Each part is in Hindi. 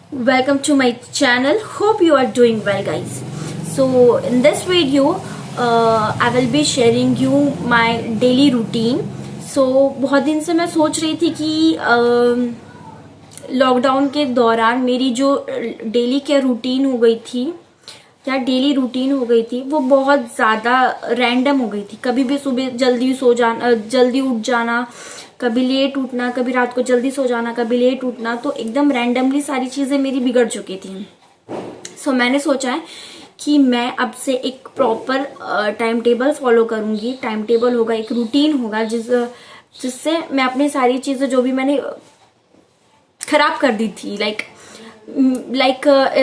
Welcome to my channel. Hope you are doing well, guys. So in this video I will be sharing you my daily routine. So बहुत दिन से मैं सोच रही थी कि लॉकडाउन के दौरान मेरी जो डेली क्या रूटीन हो गई थी या डेली रूटीन हो गई थी वो बहुत ज़्यादा रैंडम हो गई थी। कभी भी सुबह जल्दी सो जाना, जल्दी उठ जाना, कभी लेट उठना, कभी रात को जल्दी सो जाना, कभी लेट उठना, तो एकदम रैंडमली सारी चीज़ें मेरी बिगड़ चुकी थी। सो मैंने सोचा है कि मैं अब से एक प्रॉपर टाइम टेबल फॉलो करूंगी। टाइम टेबल होगा, एक रूटीन होगा जिससे मैं अपनी सारी चीज़ें जो भी मैंने खराब कर दी थी, लाइक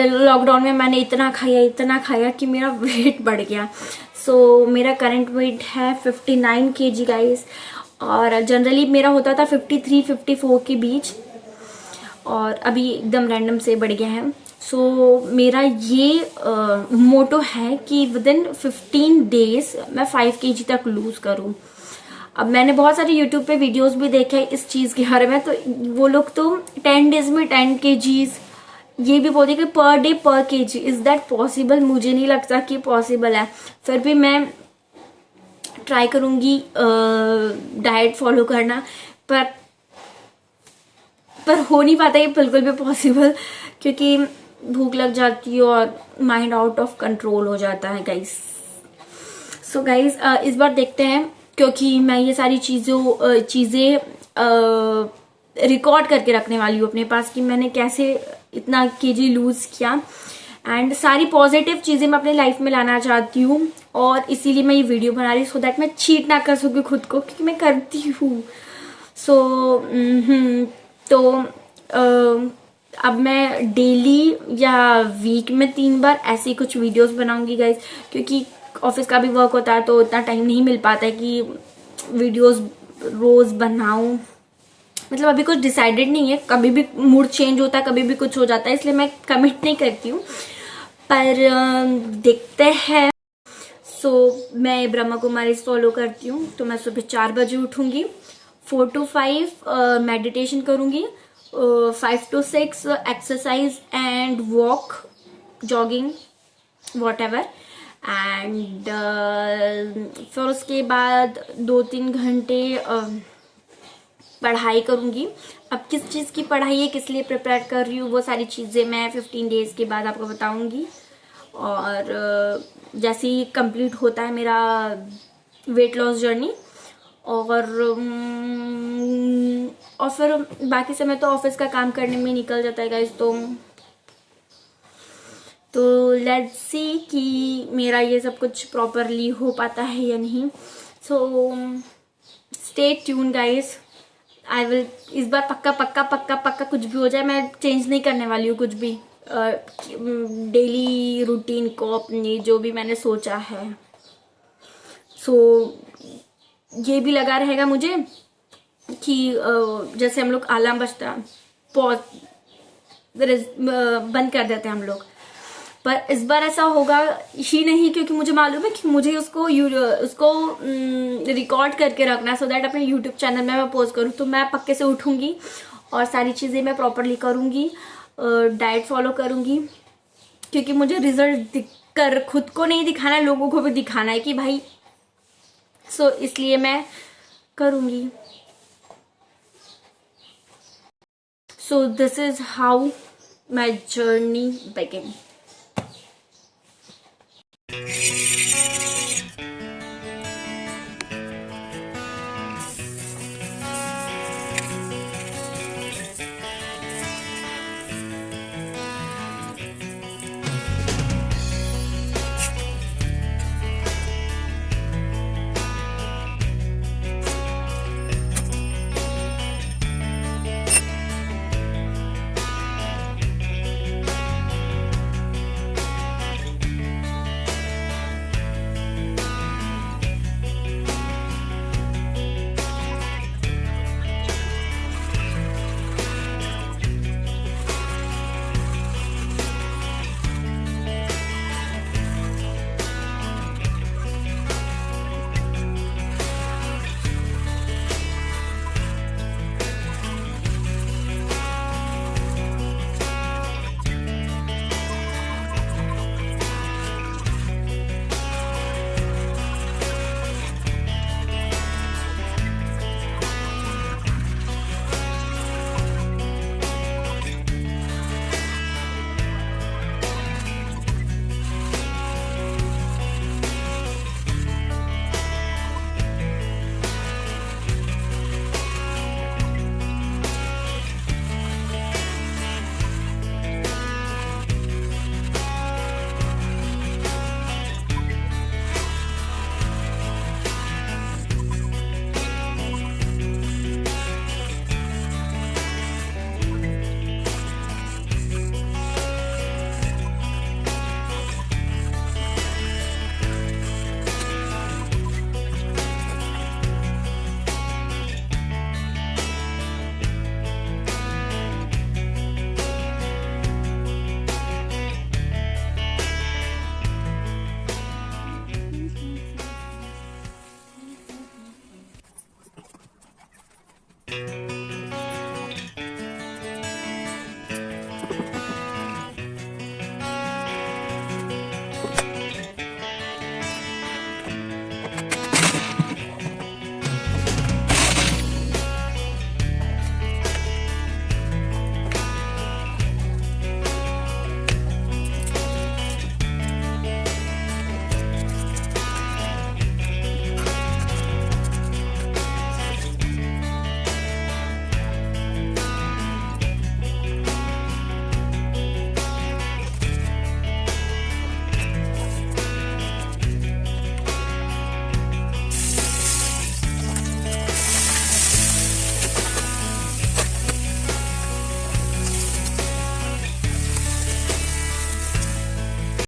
लॉकडाउन में मैंने इतना खाया कि मेरा वेट बढ़ गया। सो मेरा करंट वेट है 59 kg गाइस, और जनरली मेरा होता था 53-54 के बीच, और अभी एकदम रैंडम से बढ़ गया है। सो मेरा ये मोटो है कि विद इन 15 डेज मैं 5 kg तक लूज करूं। अब मैंने बहुत सारे यूट्यूब पे वीडियोस भी देखे इस चीज़ के बारे में, तो वो लोग तो 10 डेज में 10 kgs ये भी बोलते कि पर डे पर kg। Is that possible? मुझे नहीं लगता कि पॉसिबल है। फिर भी मैं ट्राई करूंगी डाइट फॉलो करना, पर हो नहीं पाता ये बिल्कुल भी पॉसिबल, क्योंकि भूख लग जाती है और माइंड आउट ऑफ कंट्रोल हो जाता है गाइस। सो गाइस इस बार देखते हैं, क्योंकि मैं ये सारी चीज़ें रिकॉर्ड करके रखने वाली हूँ अपने पास कि मैंने कैसे इतना केजी लूज किया, एंड सारी पॉजिटिव चीज़ें मैं अपने लाइफ में लाना चाहती हूँ, और इसीलिए मैं ये वीडियो बना रही हूँ सो दैट मैं चीट ना कर सकूँ खुद को, क्योंकि मैं करती हूँ। सो तो अब मैं डेली या वीक में 3 बार ऐसी कुछ वीडियोस बनाऊंगी गाइज, क्योंकि ऑफिस का भी वर्क होता है तो इतना टाइम नहीं मिल पाता है कि वीडियोस रोज बनाऊं। मतलब अभी कुछ डिसाइडेड नहीं है, कभी भी मूड चेंज होता है, कभी भी कुछ हो जाता है, इसलिए मैं कमिट नहीं करती हूँ, पर देखते हैं। सो मैं ब्रह्मा कुमारी फॉलो करती हूँ, तो मैं सुबह 4 बजे उठूंगी, 4 to 5 मेडिटेशन करूंगी, 5 to 6 exercise and walk, jogging, what ever, and फिर उसके बाद 2-3 घंटे पढ़ाई करूंगी। अब किस चीज़ की पढ़ाई है, किस लिए प्रिपेयर कर रही हूँ, वो सारी चीज़ें मैं 15 डेज के बाद आपको बताऊंगी। और जैसे ही कंप्लीट होता है मेरा वेट लॉस जर्नी, और फिर बाकी समय तो ऑफिस का काम करने में निकल जाता है गाइस। तो लेट्स सी कि मेरा ये सब कुछ प्रॉपरली हो पाता है या नहीं। So stay tune guys, I will इस बार पक्का पक्का पक्का पक्का कुछ भी हो जाए मैं चेंज नहीं करने वाली हूँ कुछ भी, डेली रूटीन को, अपनी जो भी मैंने सोचा है। सो ये भी लगा रहेगा मुझे कि जैसे हम लोग अलार्म बजता पॉज बंद कर देते हैं हम लोग, पर इस बार ऐसा होगा ही नहीं, क्योंकि मुझे मालूम है कि मुझे उसको रिकॉर्ड करके रखना, सो दैट अपने यूट्यूब चैनल में मैं पोस्ट करूँ। तो मैं पक्के से उठूंगी और सारी चीज़ें मैं प्रॉपरली करूँगी, डाइट फॉलो करूँगी, क्योंकि मुझे रिजल्ट कर खुद को नहीं दिखाना है, लोगों को भी दिखाना है कि भाई, सो इसलिए मैं करूँगी। So this is how my journey begin.